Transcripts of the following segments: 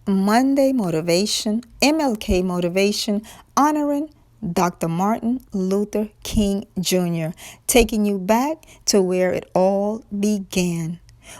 Monday Motivation, MLK Motivation, honoring Dr. Martin Luther King Jr., taking you back to where it all began.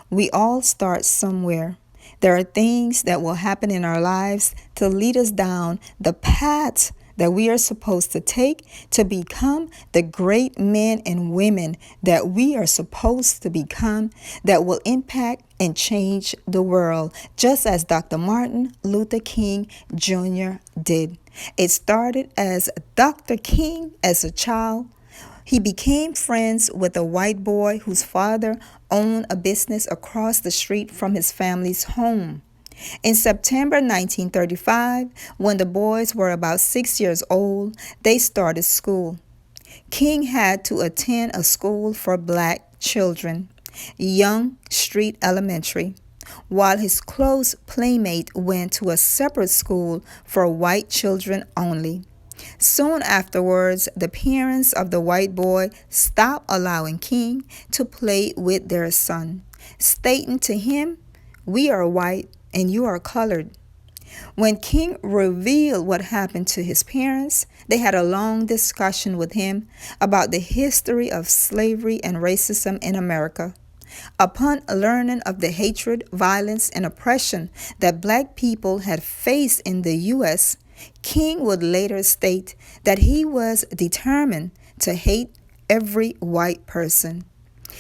We all start somewhere. There are things that will happen in our lives to lead us down the path that we are supposed to take to become the great men and women that we are supposed to become, that will impact and change the world, just as Dr. Martin Luther King Jr. did. It started as Dr. King as a child. He became friends with a white boy whose father owned a business across the street from his family's home. In September 1935, when the boys were about 6 years old, they started school. King had to attend a school for black children, Young Street Elementary, while his close playmate went to a separate school for white children only. Soon afterwards, the parents of the white boy stopped allowing King to play with their son, stating to him, "We are white and you are colored." When King revealed what happened to his parents, they had a long discussion with him about the history of slavery and racism in America. Upon learning of the hatred, violence, and oppression that black people had faced in the U.S., King would later state that he was determined to hate every white person.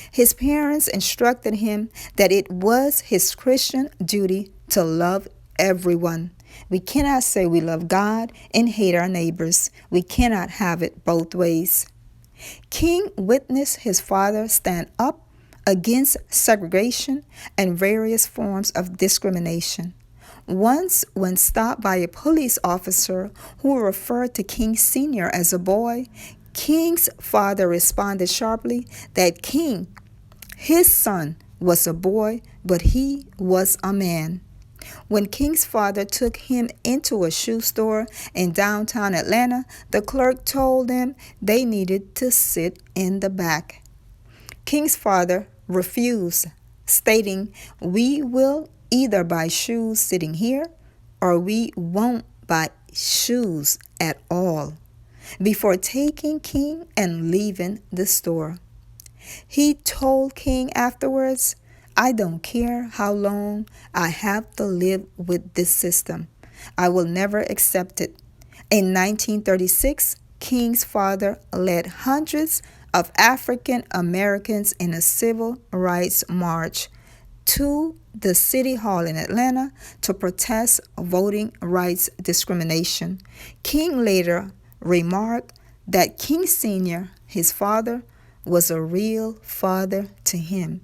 His parents instructed him that it was his Christian duty to love everyone. We cannot say we love God and hate our neighbors. We cannot have it both ways. King witnessed his father stand up against segregation and various forms of discrimination. Once, when stopped by a police officer who referred to King Sr. as a boy, King's father responded sharply that King, his son, was a boy, but he was a man. When King's father took him into a shoe store in downtown Atlanta, the clerk told them they needed to sit in the back. King's father refused, stating, "We will either buy shoes sitting here or we won't buy shoes at all," before taking King and leaving the store. He told King afterwards, "I don't care how long I have to live with this system. I will never accept it." In 1936, King's father led hundreds of African Americans in a civil rights march to the City Hall in Atlanta to protest voting rights discrimination. King later remarked that King Sr., his father, was a real father to him.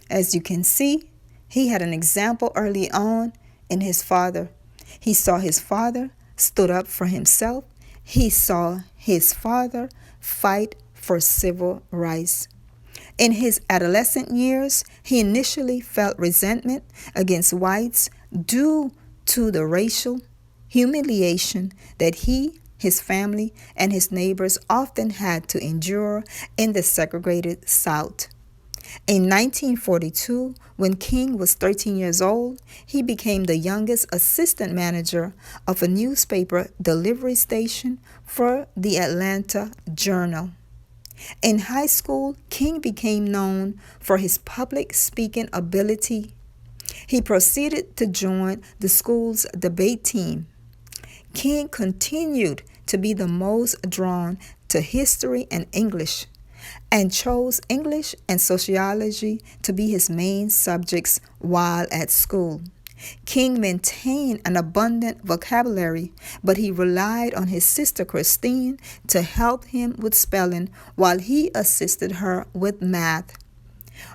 As you can see, he had an example early on in his father. He saw his father stood up for himself. He saw his father fight for civil rights. In his adolescent years, he initially felt resentment against whites due to the racial humiliation that he, his family, and his neighbors often had to endure in the segregated South. In 1942, when King was 13 years old, he became the youngest assistant manager of a newspaper delivery station for the Atlanta Journal. In high school, King became known for his public speaking ability. He proceeded to join the school's debate team. King continued to be the most drawn to history and English, and chose English and sociology to be his main subjects while at school. King maintained an abundant vocabulary, but he relied on his sister Christine to help him with spelling while he assisted her with math.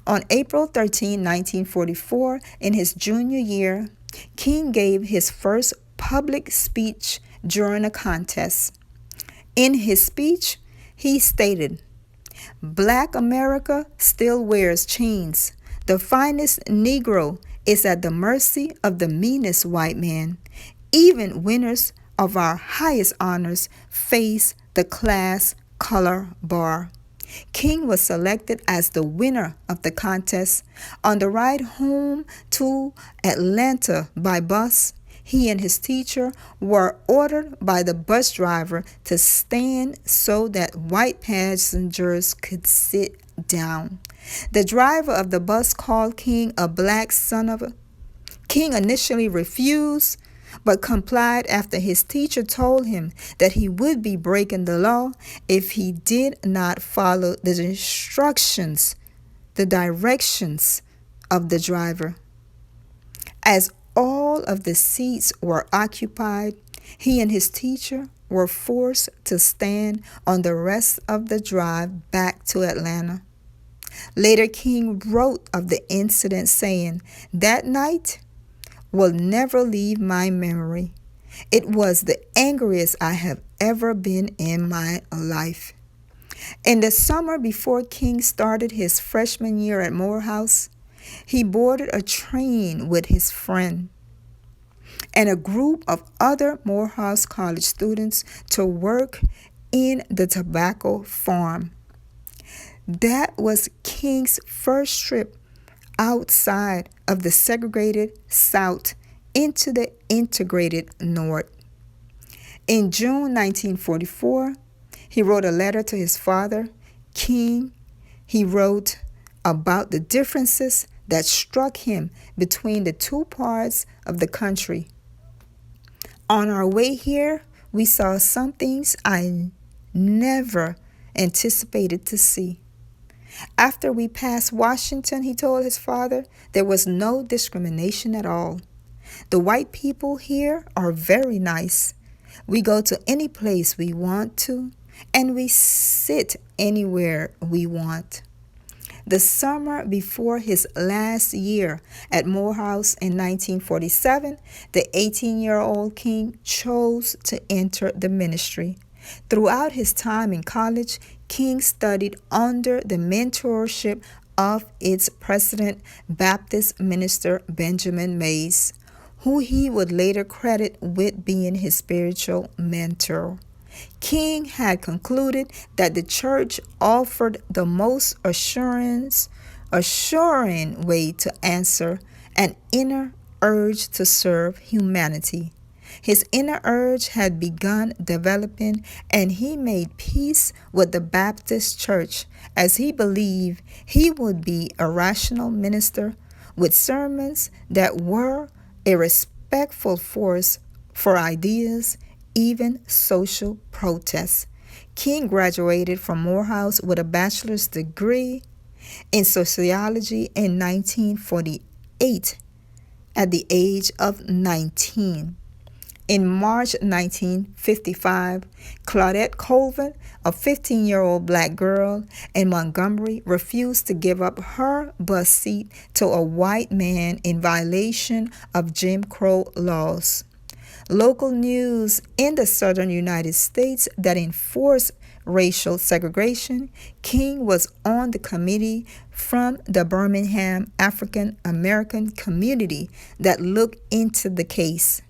On April 13, 1944, in his junior year, King gave his first public speech during a contest. In his speech, he stated, "Black America still wears chains. The finest Negro is at the mercy of the meanest white man. Even winners of our highest honors face the class color bar." King was selected as the winner of the contest. On the ride home to Atlanta by bus, He and his teacher were ordered by the bus driver to stand so that white passengers could sit down. The driver of the bus called King a black son of a. King initially refused, but complied after his teacher told him that he would be breaking the law if he did not follow the instructions, the directions of the driver. As all of the seats were occupied, he and his teacher were forced to stand on the rest of the drive back to Atlanta. Later, King wrote of the incident saying, "That night will never leave my memory. It was the angriest I have ever been in my life." In the summer before King started his freshman year at Morehouse, he boarded a train with his friend and a group of other Morehouse College students to work in the tobacco farm. That was King's first trip outside of the segregated South into the integrated North. In June 1944, he wrote a letter to his father, King. He wrote about the differences that struck him between the two parts of the country. On our way here, we saw some things I never anticipated to see. After we passed Washington, he told his father, there was no discrimination at all. The white people here are very nice. We go to any place we want to, and we sit anywhere we want. The summer before his last year at Morehouse in 1947, the 18-year-old King chose to enter the ministry. Throughout his time in college, King studied under the mentorship of its president, Baptist minister Benjamin Mays, who he would later credit with being his spiritual mentor. King had concluded that the church offered the most assuring way to answer an inner urge to serve humanity. His inner urge had begun developing, and he made peace with the Baptist church as he believed he would be a rational minister with sermons that were a respectful force for ideas, even social protests. King graduated from Morehouse with a bachelor's degree in sociology in 1948 at the age of 19. In March 1955, Claudette Colvin, a 15-year-old black girl in Montgomery, refused to give up her bus seat to a white man in violation of Jim Crow laws. Local news in the southern United States that enforced racial segregation, King was on the committee from the Birmingham African American community that looked into the case.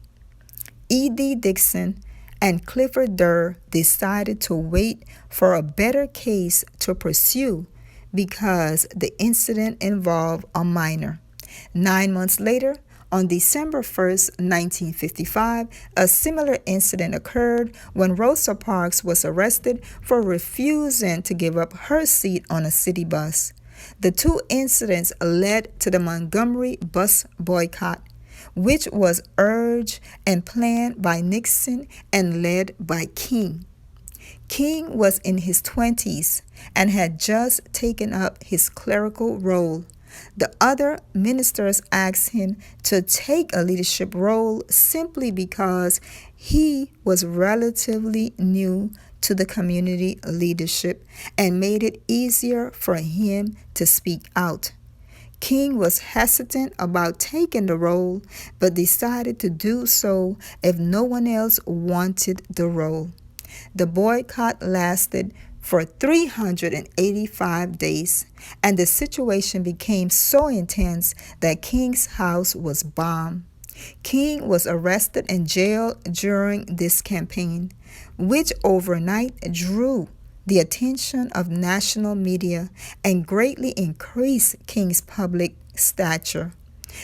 E.D. Dixon and Clifford Durr decided to wait for a better case to pursue because the incident involved a minor. 9 months later, on December 1st, 1955, a similar incident occurred when Rosa Parks was arrested for refusing to give up her seat on a city bus. The two incidents led to the Montgomery bus boycott, which was urged and planned by Nixon and led by King. King was in his 20s and had just taken up his clerical role. The other ministers asked him to take a leadership role simply because he was relatively new to the community leadership and made it easier for him to speak out. King was hesitant about taking the role, but decided to do so if no one else wanted the role. The boycott lasted for 385 days, and the situation became so intense that King's house was bombed. King was arrested and jailed during this campaign, which overnight drew the attention of national media and greatly increased King's public stature.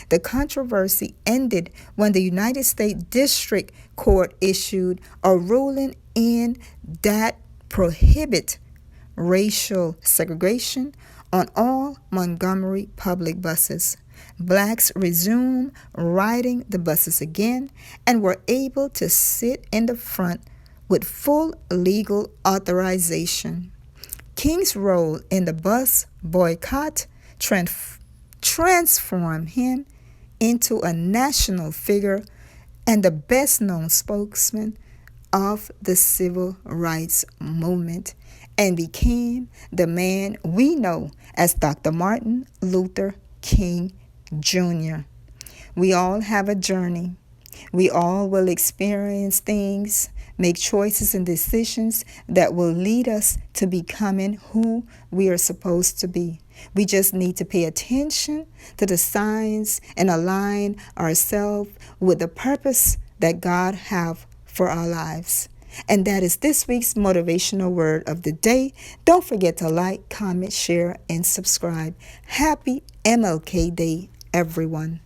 The controversy ended when the United States District Court issued a ruling in that prohibit racial segregation on all Montgomery public buses. Blacks resumed riding the buses again and were able to sit in the front with full legal authorization. King's role in the bus boycott transformed him into a national figure and the best-known spokesman of the civil rights movement, and became the man we know as Dr. Martin Luther King Jr. We all have a journey. We all will experience things, make choices and decisions that will lead us to becoming who we are supposed to be. We just need to pay attention to the signs and align ourselves with the purpose that God have for our lives. And that is this week's motivational word of the day. Don't forget to like, comment, share, and subscribe. Happy MLK Day, everyone.